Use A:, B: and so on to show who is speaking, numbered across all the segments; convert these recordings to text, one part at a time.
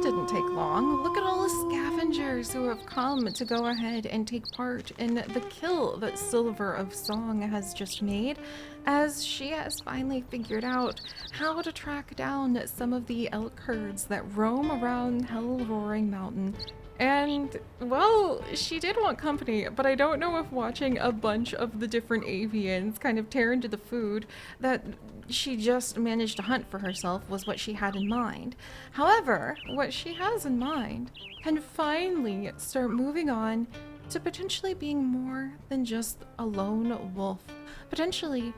A: didn't take long. Look at all the scavengers who have come to go ahead and take part in the kill that Silver of Song has just made, as she has finally figured out how to track down some of the elk herds that roam around Hellroaring Mountain. And, well, she did want company, but I don't know if watching a bunch of the different avians kind of tear into the food that she just managed to hunt for herself was what she had in mind. However, what she has in mind can finally start moving on to potentially being more than just a lone wolf, potentially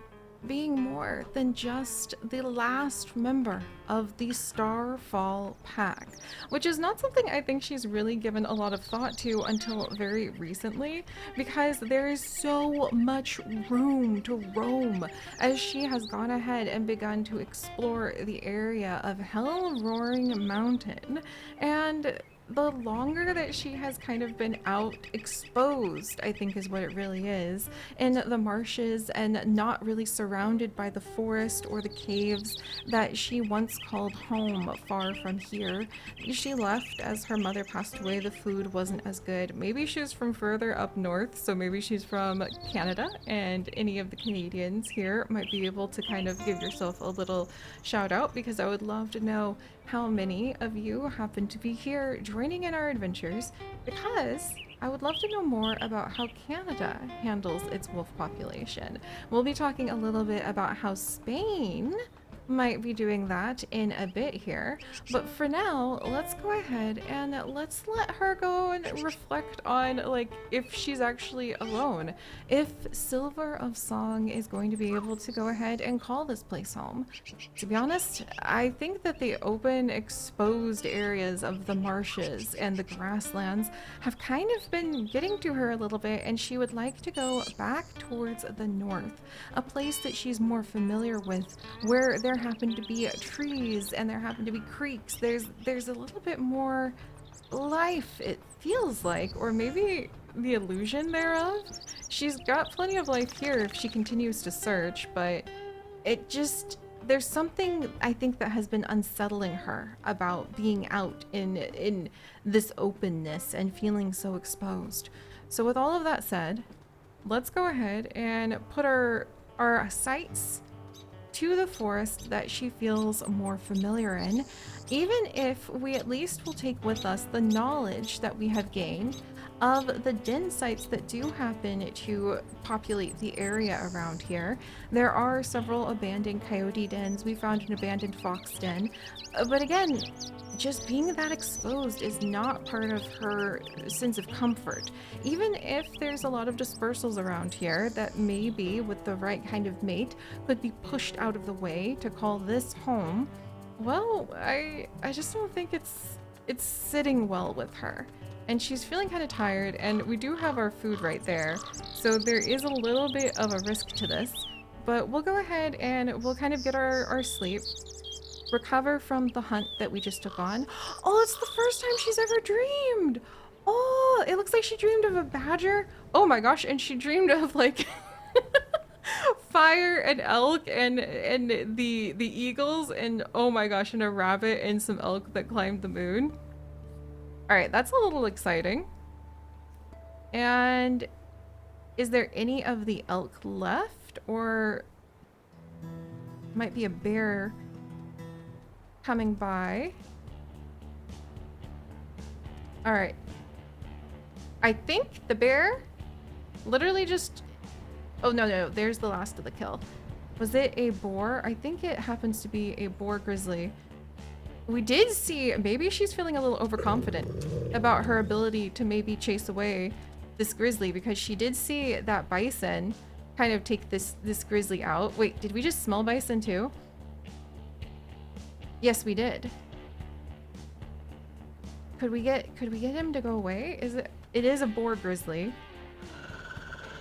A: being more than just the last member of the Starfall pack, which is not something I think she's really given a lot of thought to until very recently, because there is so much room to roam as she has gone ahead and begun to explore the area of Hellroaring Mountain. And the longer that she has kind of been out exposed, I think is what it really is, in the marshes and not really surrounded by the forest or the caves that she once called home far from here. She left as her mother passed away. The food wasn't as good. Maybe she was from further up north, so maybe she's from Canada, and any of the Canadians here might be able to kind of give yourself a little shout out, because I would love to know how many of you happen to be here joining in our adventures, because I would love to know more about how Canada handles its wolf population. We'll be talking a little bit about how Spain might be doing that in a bit here, but for now, let's go ahead and let's let her go and reflect on, like, if she's actually alone, if Silver of Song is going to be able to go ahead and call this place home. To be honest, I think that the open, exposed areas of the marshes and the grasslands have kind of been getting to her a little bit, and she would like to go back towards the north, a place that she's more familiar with, where there happen to be trees and there happen to be creeks. There's a little bit more life, it feels like, or maybe the illusion thereof. She's got plenty of life here if she continues to search, but it just, there's something I think that has been unsettling her about being out in this openness and feeling so exposed. So with all of that said, let's go ahead and put our sights to the forest that she feels more familiar in, even if we at least will take with us the knowledge that we have gained of the den sites that do happen to populate the area around here. There are several abandoned coyote dens. We found an abandoned fox den, but again, just being that exposed is not part of her sense of comfort. Even if there's a lot of dispersals around here that maybe with the right kind of mate could be pushed out of the way to call this home, well, I just don't think it's sitting well with her. And she's feeling kind of tired, and we do have our food right there, so there is a little bit of a risk to this, but we'll go ahead and we'll kind of get our sleep, recover from the hunt that we just took on. Oh, it's the first time she's ever dreamed. Oh, it looks like she dreamed of a badger. Oh my gosh, and she dreamed of like fire and elk and the eagles, and oh my gosh, and a rabbit and some elk that climbed the moon. All right, that's a little exciting. And is there any of the elk left, or might be a bear coming by? All right. I think the bear literally just, oh no, there's the last of the kill. Was it a boar? I think it happens to be a boar grizzly. We did see, maybe she's feeling a little overconfident about her ability to maybe chase away this grizzly, because she did see that bison kind of take this grizzly out. Wait, did we just smell bison too? Yes, we did. Could we get him to go away? It is a boar grizzly.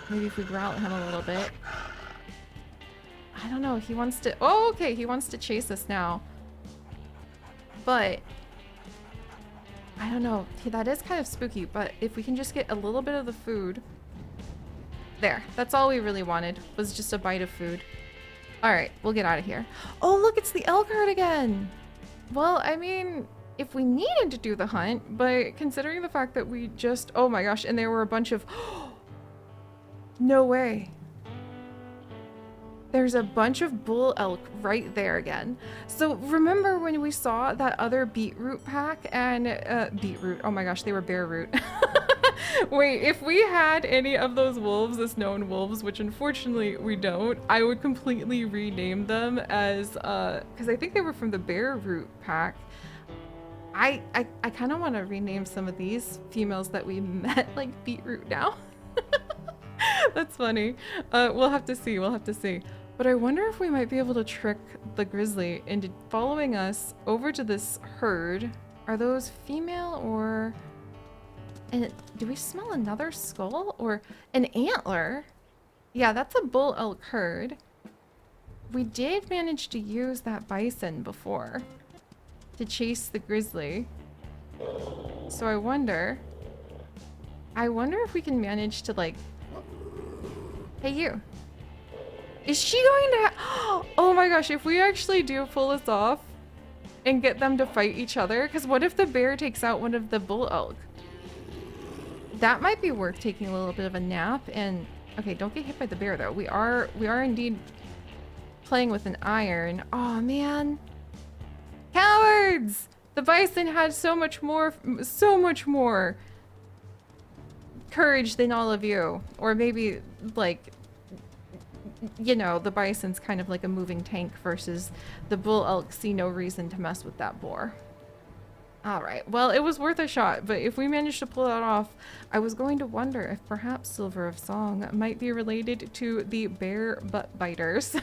A: Maybe if we growl at him a little bit. I don't know, he wants to, oh, okay, he wants to chase us now. But I don't know, that is kind of spooky, but if we can just get a little bit of the food. There, that's all we really wanted, was just a bite of food. All right, we'll get out of here. Oh, look, it's the elk herd again. Well, I mean, if we needed to do the hunt, but considering the fact that we just, oh my gosh, and there were a bunch of, no way. There's a bunch of bull elk right there again. So remember when we saw that other beetroot pack and beetroot, oh my gosh, they were bear root. Wait, if we had any of those wolves as known wolves, which unfortunately we don't, I would completely rename them as, because I think they were from the bear root pack. I kind of want to rename some of these females that we met like beetroot now. That's funny. We'll have to see, we'll have to see. But I wonder if we might be able to trick the grizzly into following us over to this herd. Are those female or... And do we smell another skull or an antler? Yeah, that's a bull elk herd. We did manage to use that bison before to chase the grizzly. So I wonder if we can manage to like, hey you. Is she going to oh my gosh, if we actually do pull this off and get them to fight each other, because what if the bear takes out one of the bull elk? That might be worth taking a little bit of a nap and, okay, don't get hit by the bear though. We are indeed playing with an iron. Oh man. Cowards! The bison had so much more courage than all of you. Or maybe like, you know, the bison's kind of like a moving tank versus the bull elk see no reason to mess with that boar. All right, well, it was worth a shot, but if we managed to pull that off, I was going to wonder if perhaps Silver of Song might be related to the bear butt biters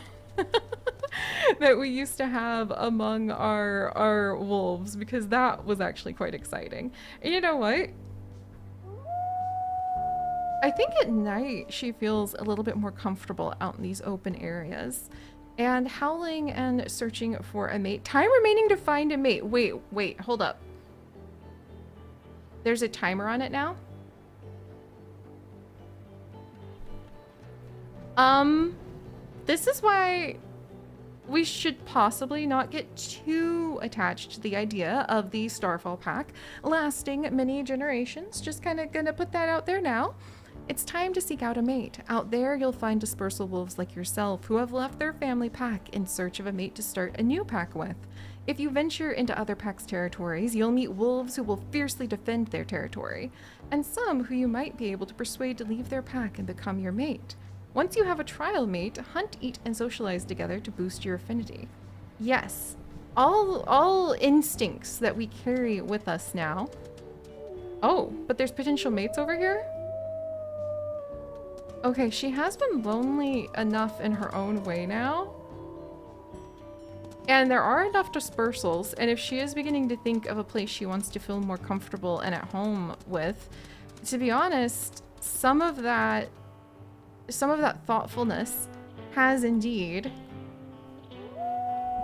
A: that we used to have among our wolves, because that was actually quite exciting. And you know what? I think at night she feels a little bit more comfortable out in these open areas. And howling and searching for a mate. Time remaining to find a mate. Wait, hold up. There's a timer on it now? This is why we should possibly not get too attached to the idea of the Starfall pack lasting many generations. Just kind of gonna put that out there now. It's time to seek out a mate. Out there, you'll find dispersal wolves like yourself who have left their family pack in search of a mate to start a new pack with. If you venture into other packs' territories, you'll meet wolves who will fiercely defend their territory, and some who you might be able to persuade to leave their pack and become your mate. Once you have a trial mate, hunt, eat, and socialize together to boost your affinity. Yes, all instincts that we carry with us now. Oh, but there's potential mates over here? Okay, she has been lonely enough in her own way now. And there are enough dispersals, and if she is beginning to think of a place she wants to feel more comfortable and at home with, to be honest, some of that thoughtfulness has indeed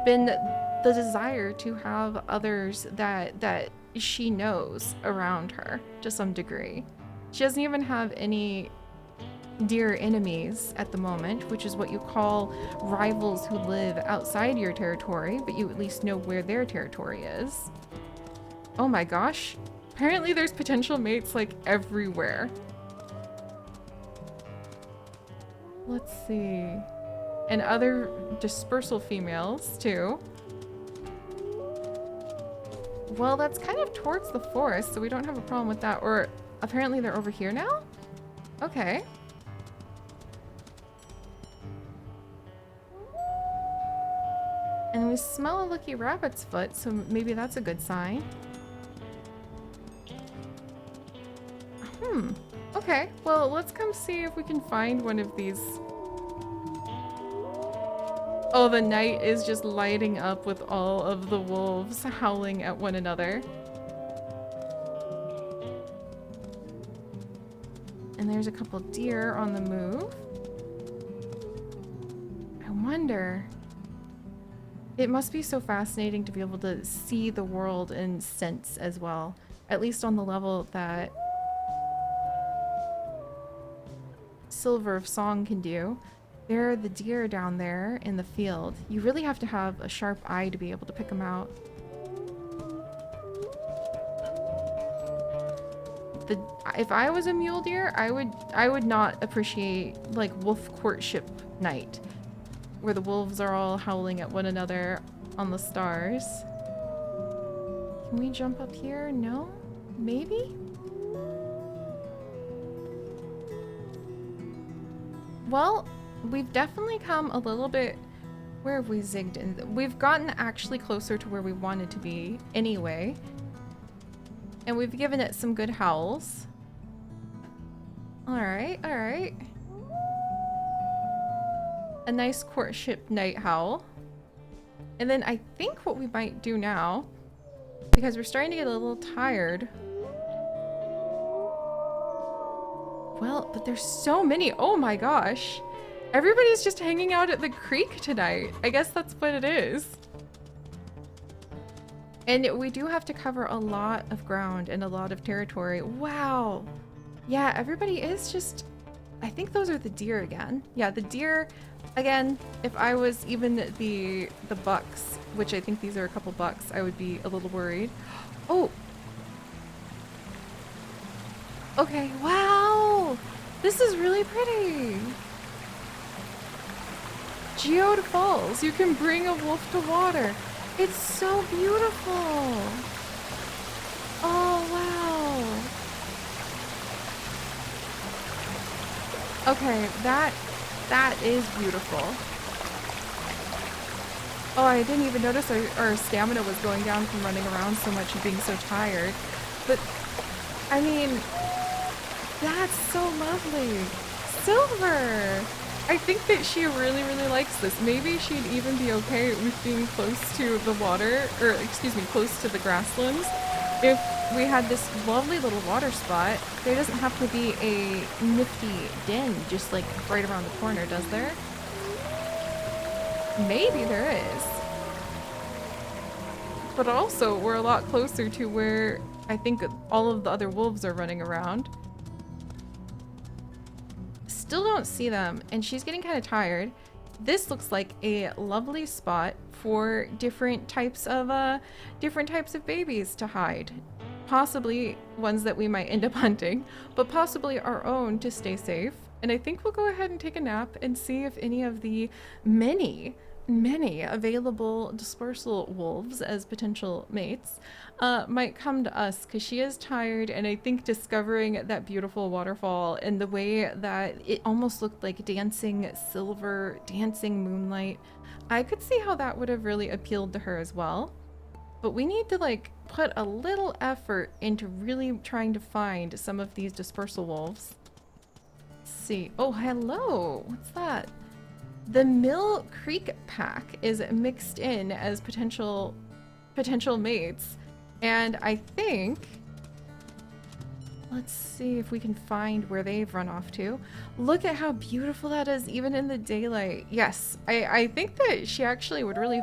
A: been the desire to have others that she knows around her to some degree. She doesn't even have any dear enemies at the moment, which is what you call rivals who live outside your territory, but you at least know where their territory is. Oh my gosh. Apparently there's potential mates like everywhere. Let's see. And other dispersal females too. Well, that's kind of towards the forest, so we don't have a problem with that. Or apparently they're over here now? Okay. And we smell a lucky rabbit's foot, so maybe that's a good sign. Okay, well, let's come see if we can find one of these. Oh, the night is just lighting up with all of the wolves howling at one another. And there's a couple deer on the move. I wonder... It must be so fascinating to be able to see the world in sense as well. At least on the level that Silver of Song can do. There are the deer down there in the field. You really have to have a sharp eye to be able to pick them out. if I was a mule deer, I would not appreciate like wolf courtship night, where the wolves are all howling at one another on the stars. Can we jump up here? No? Maybe? Well, we've definitely come a little bit. Where have we zigged in? We've gotten actually closer to where we wanted to be anyway. And we've given it some good howls. Alright, alright. A nice courtship night howl. And then I think what we might do now, because we're starting to get a little tired. Well, but there's so many. Oh my gosh. Everybody's just hanging out at the creek tonight. I guess that's what it is. And we do have to cover a lot of ground and a lot of territory. Wow. Yeah, everybody is just... I think those are the deer again. Yeah, the deer... Again, if I was even the bucks, which I think these are a couple bucks, I would be a little worried. Oh! Okay, wow! This is really pretty! Geode Falls. You can bring a wolf to water. It's so beautiful! Oh, wow! Okay, that is beautiful. Oh, I didn't even notice our stamina was going down from running around so much and being so tired. But, I mean, that's so lovely. Silver! I think that she really, really likes this. Maybe she'd even be okay with being close to the water, or excuse me, close to the grasslands. If we had this lovely little water spot, there doesn't have to be a nifty den just like right around the corner, does there? Maybe there is. But also, we're a lot closer to where I think all of the other wolves are running around. Still don't see them, and she's getting kind of tired. This looks like a lovely spot for different types of babies to hide. Possibly ones that we might end up hunting, but possibly our own to stay safe. And I think we'll go ahead and take a nap and see if any of the many available dispersal wolves as potential mates might come to us, because she is tired, and I think discovering that beautiful waterfall and the way that it almost looked like dancing silver, dancing moonlight, I could see how that would have really appealed to her as well. But we need to like put a little effort into really trying to find some of these dispersal wolves. Let's see. Oh, hello. What's that? The Mill Creek pack is mixed in as potential mates. And I think, let's see if we can find where they've run off to. Look at how beautiful that is, even in the daylight. Yes, I think that she actually would really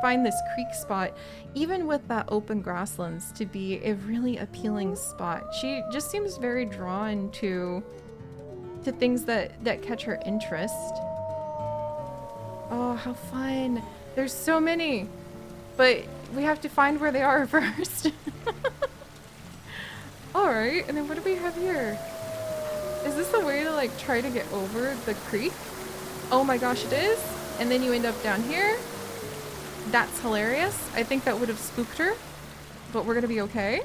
A: find this creek spot, even with that open grasslands, to be a really appealing spot. She just seems very drawn to things that catch her interest. Oh, how fun. There's so many, but we have to find where they are first. Alright, and then what do we have here? Is this a way to like try to get over the creek? Oh my gosh, it is. And then you end up down here. That's hilarious. I think that would have spooked her, but we're gonna be okay.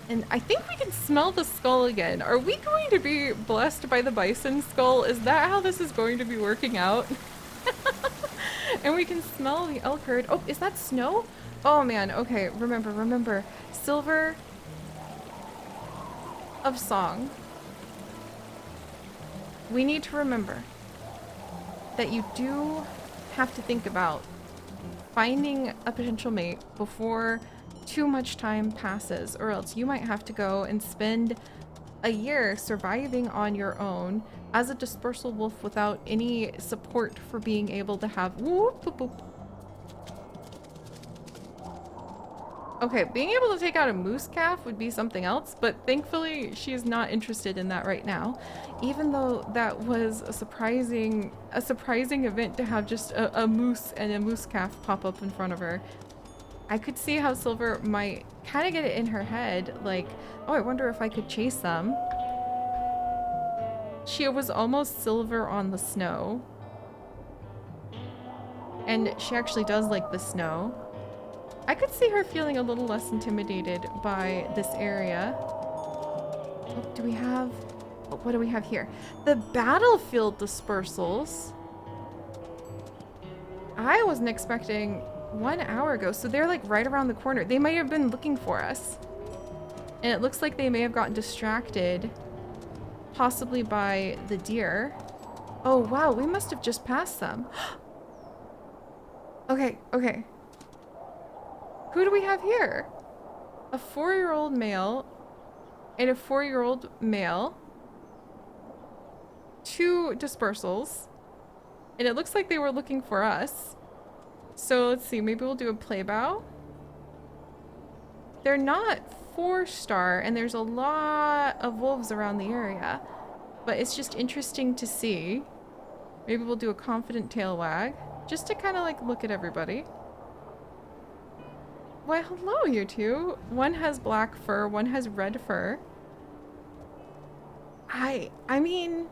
A: And I think we can smell the skull again. Are we going to be blessed by the bison skull? Is that how this is going to be working out? And we can smell the elk herd. Oh, is that snow? Oh man, okay, remember. Silver of song. We need to remember that you do have to think about finding a potential mate before too much time passes, or else you might have to go and spend a year surviving on your own as a dispersal wolf without any support for being able to have whoop, boop, boop. Okay, being able to take out a moose calf would be something else, but thankfully she is not interested in that right now, even though that was a surprising event to have just a moose and a moose calf pop up in front of her. I could see how Silver might kind of get it in her head, like, oh, I wonder if I could chase them. She was almost Silver on the snow. And she actually does like the snow. I could see her feeling a little less intimidated by this area. Oh, do we have... Oh, what do we have here? The battlefield dispersals. I wasn't expecting 1 hour ago, so they're like right around the corner. They might have been looking for us. And it looks like they may have gotten distracted, possibly by the deer. Oh, wow, we must have just passed them. Okay, okay. Who do we have here? A 4-year-old male and a 4-year-old male. 2 dispersals. And it looks like they were looking for us. So let's see, maybe we'll do a play bow. They're not 4-star, and there's a lot of wolves around the area. But it's just interesting to see. Maybe we'll do a confident tail wag, just to kind of like look at everybody. Why, hello, you two. One has black fur, one has red fur. I mean...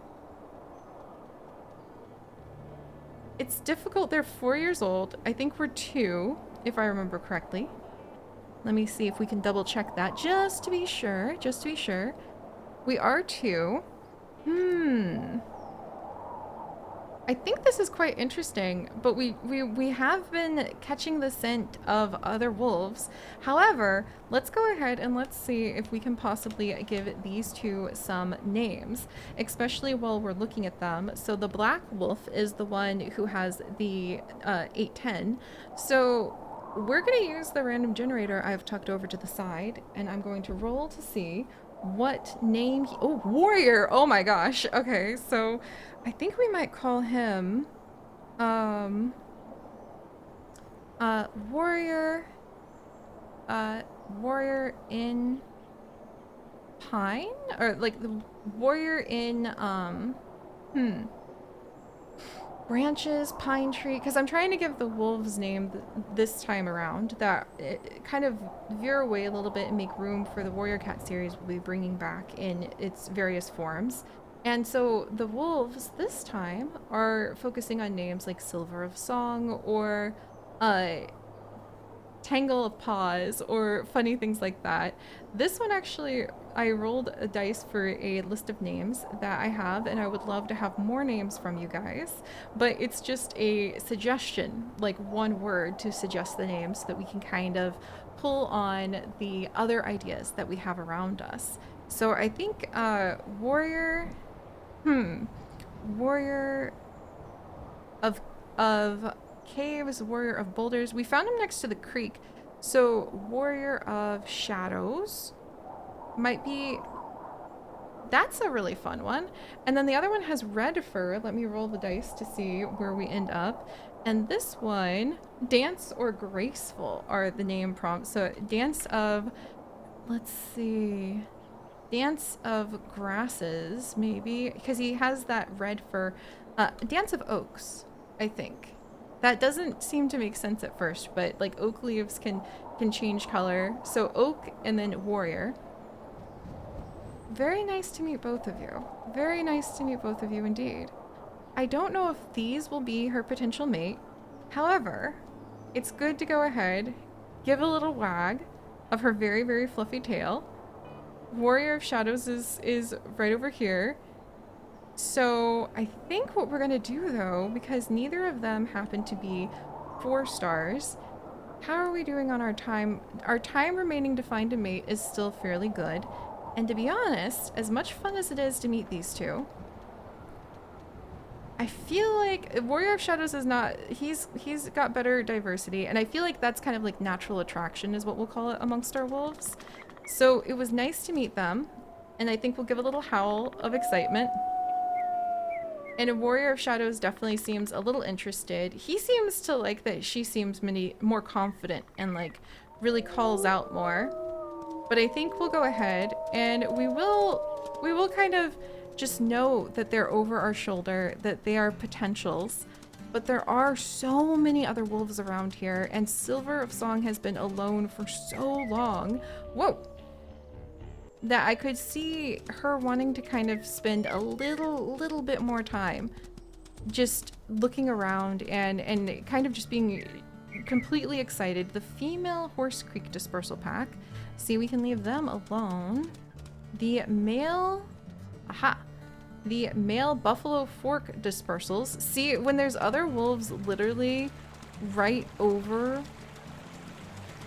A: It's difficult. They're 4 years old. I think we're 2, if I remember correctly. Let me see if we can double check that, just to be sure. Just to be sure. We are 2. I think this is quite interesting, but we have been catching the scent of other wolves. However, let's go ahead and let's see if we can possibly give these 2 some names, especially while we're looking at them. So the black wolf is the one who has the 810. So we're going to use the random generator I've tucked over to the side, and I'm going to roll to see what name he... Oh, warrior! Oh my gosh. Okay, so I think we might call him warrior warrior in pine, or like the warrior in branches, pine tree, because I'm trying to give the wolves name this time around that it kind of veer away a little bit and make room for the warrior cat series we'll be bringing back in its various forms. And so the wolves this time are focusing on names like Silver of Song or Tangle of Paws or funny things like that. This one actually, I rolled a dice for a list of names that I have, and I would love to have more names from you guys, but it's just a suggestion, like one word to suggest the names so that we can kind of pull on the other ideas that we have around us. So I think warrior... warrior of caves, warrior of boulders. We found him next to the creek. So warrior of shadows might be... That's a really fun one. And then the other one has red fur. Let me roll the dice to see where we end up. And this one, dance or graceful are the name prompts. So dance of... Let's see... Dance of grasses, maybe, because he has that red fur. Dance of oaks, I think. That doesn't seem to make sense at first, but like oak leaves can change color. So oak and then warrior. Very nice to meet both of you. Very nice to meet both of you indeed. I don't know if these will be her potential mate. However, it's good to go ahead, give a little wag of her very, very fluffy tail. Warrior of Shadows is right over here. So I think what we're gonna do though, because neither of them happen to be 4 stars, how are we doing on our time? Our time remaining to find a mate is still fairly good. And to be honest, as much fun as it is to meet these 2, I feel like Warrior of Shadows is not, he's got better diversity, and I feel like that's kind of like natural attraction is what we'll call it amongst our wolves. So it was nice to meet them, and I think we'll give a little howl of excitement. And a Warrior of Shadows definitely seems a little interested. He seems to like that she seems more confident and like really calls out more. But I think we'll go ahead and we will kind of just know that they're over our shoulder, that they are potentials. but there are so many other wolves around here, and Silver of Song has been alone for so long. Whoa! That I could see her wanting to kind of spend a little bit more time just looking around and kind of just being completely excited. The female Horse Creek dispersal pack. See, we can leave them alone. The male... Aha! The male Buffalo Fork dispersals. See, when there's other wolves literally right over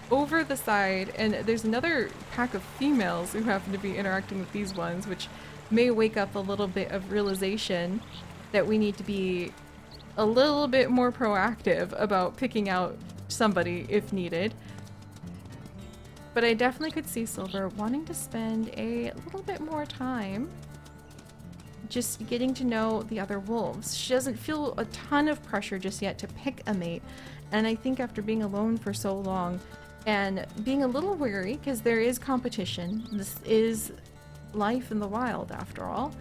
A: the side, and there's another pack of females who happen to be interacting with these ones, which may wake up a little bit of realization that we need to be a little bit more proactive about picking out somebody if needed. But I definitely could see Silver wanting to spend a little bit more time just getting to know the other wolves. She doesn't feel a ton of pressure just yet to pick a mate, and I think after being alone for so long and being a little wary, because there is competition, this is life in the wild after all,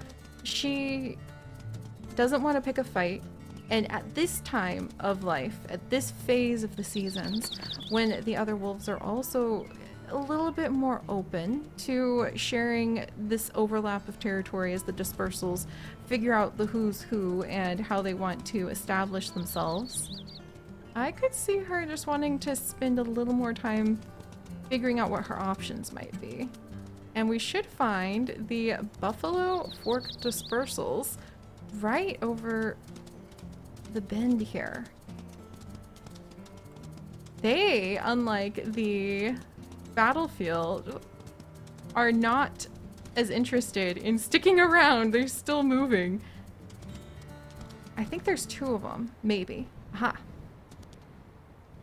A: she doesn't want to pick a fight. And at this time of life, at this phase of the seasons, when the other wolves are also a little bit more open to sharing this overlap of territory as the dispersals figure out the who's who and how they want to establish themselves, I could see her just wanting to spend a little more time figuring out what her options might be. And we should find the Buffalo Fork dispersals right over the bend here. They, unlike the battlefield, are not as interested in sticking around. They're still moving. I think there's 2 of them, maybe. Aha.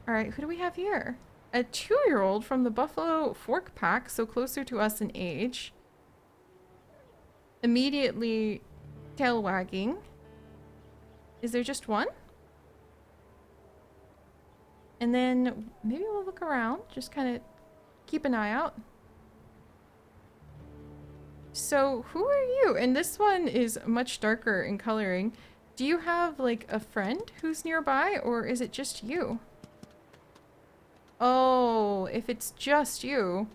A: All right, who do we have here? A 2-year-old from the Buffalo Fork pack, so closer to us in age. Immediately tail wagging. Is there just one? And then maybe we'll look around, just kind of keep an eye out. So who are you? And this one is much darker in coloring. Do you have like a friend who's nearby, or is it just you? Oh, if it's just you,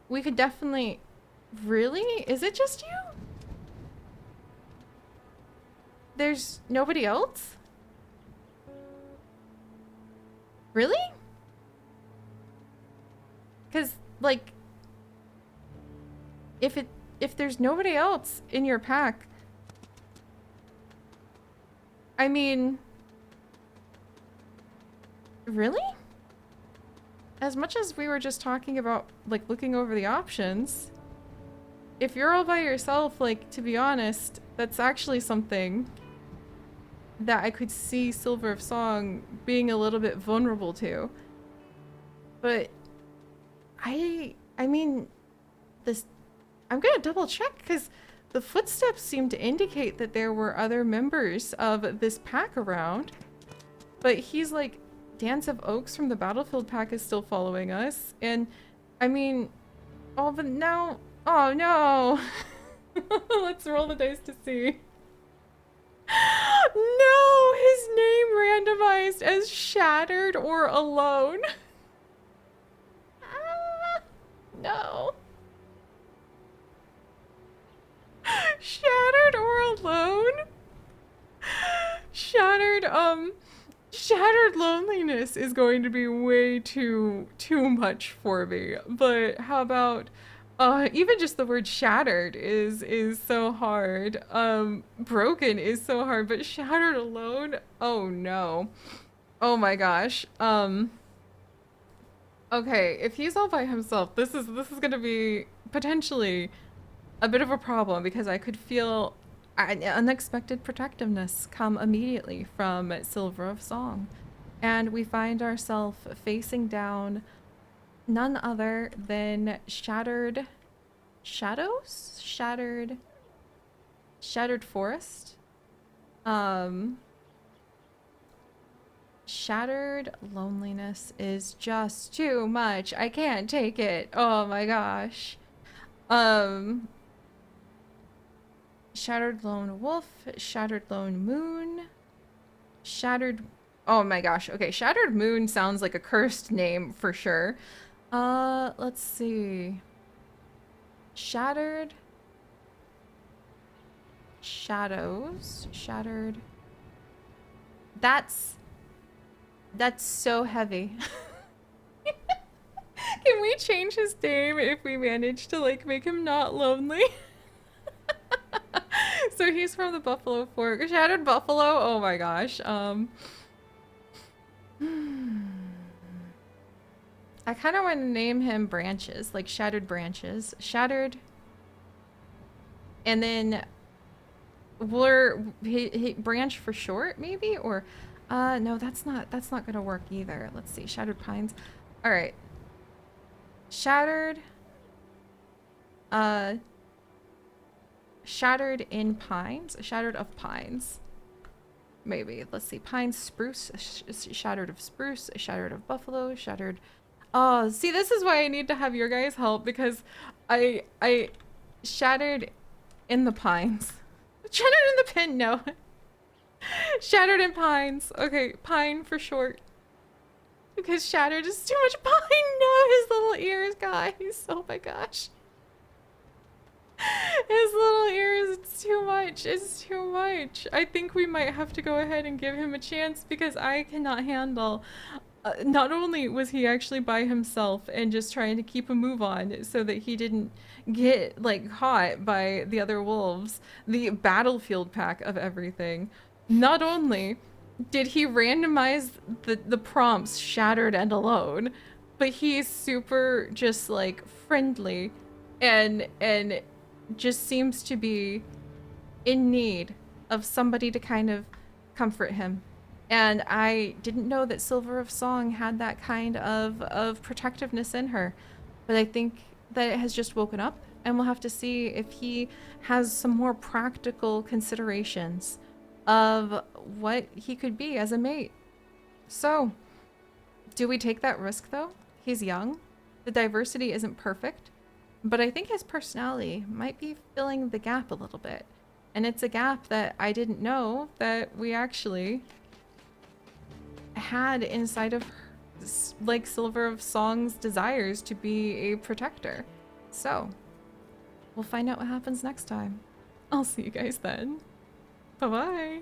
A: we could definitely... Really? Is it just you? There's nobody else? Really? Because, like, if there's nobody else in your pack, I mean, really? As much as we were just talking about, like, looking over the options, if you're all by yourself, like, to be honest, that's actually something that I could see Silver of Song being a little bit vulnerable to. But I mean, this, I'm gonna double check, because the footsteps seem to indicate that there were other members of this pack around. But he's like, Dance of Oaks from the Battlefield pack is still following us. And I mean, oh, but now, oh no. Let's roll the dice to see. No, his name randomized as Shattered or Alone. No. Shattered or Alone? Shattered Loneliness is going to be way too much for me. But how about even just the word shattered is so hard. Broken is so hard, but Shattered Alone? Oh no. Oh my gosh. Okay, if he's all by himself, this is gonna be potentially a bit of a problem, because I could feel an unexpected protectiveness come immediately from Silver of Song. And we find ourselves facing down none other than Shattered Shadows? Shattered Forest? Shattered Loneliness is just too much. I can't take it. Oh my gosh. Shattered Lone Wolf, Shattered Lone Moon, Shattered... Oh my gosh. Okay, Shattered Moon sounds like a cursed name for sure. Let's see. Shattered... Shadows. Shattered... That's so heavy. Can we change his name if we manage to, like, make him not lonely? So he's from the Buffalo Fork. Shattered Buffalo? Oh my gosh. I kind of want to name him Branches, like Shattered Branches. Shattered... And then... Branch for short, maybe? Or... no, that's not gonna work either. Let's see. Shattered Pines. Alright. Shattered... Shattered in Pines? Shattered of Pines. Maybe. Let's see. Pine Spruce. Shattered of Spruce. Shattered of Buffalo. Shattered... Oh, see, this is why I need to have your guys' help, because I shattered in the Pines. Shattered in the Pin, no. Shattered in Pines. Okay, Pine for short. Because Shattered is too much pine. No, his little ears, guys. Oh my gosh. His little ears, it's too much. It's too much. I think we might have to go ahead and give him a chance because I cannot handle... not only was he actually by himself and just trying to keep a move on so that he didn't get, like, caught by the other wolves, the battlefield pack of everything. Not only did he randomize the prompts Shattered and Alone, but he's super just, like, friendly and just seems to be in need of somebody to kind of comfort him. And I didn't know that Silver of Song had that kind of protectiveness in her. But I think that it has just woken up, and we'll have to see if he has some more practical considerations of what he could be as a mate. So, do we take that risk though? He's young. The diversity isn't perfect. But I think his personality might be filling the gap a little bit. And it's a gap that I didn't know that we actually had inside of, like, Silver of Song's desires to be a protector. So, we'll find out what happens next time. I'll see you guys then. Bye-bye.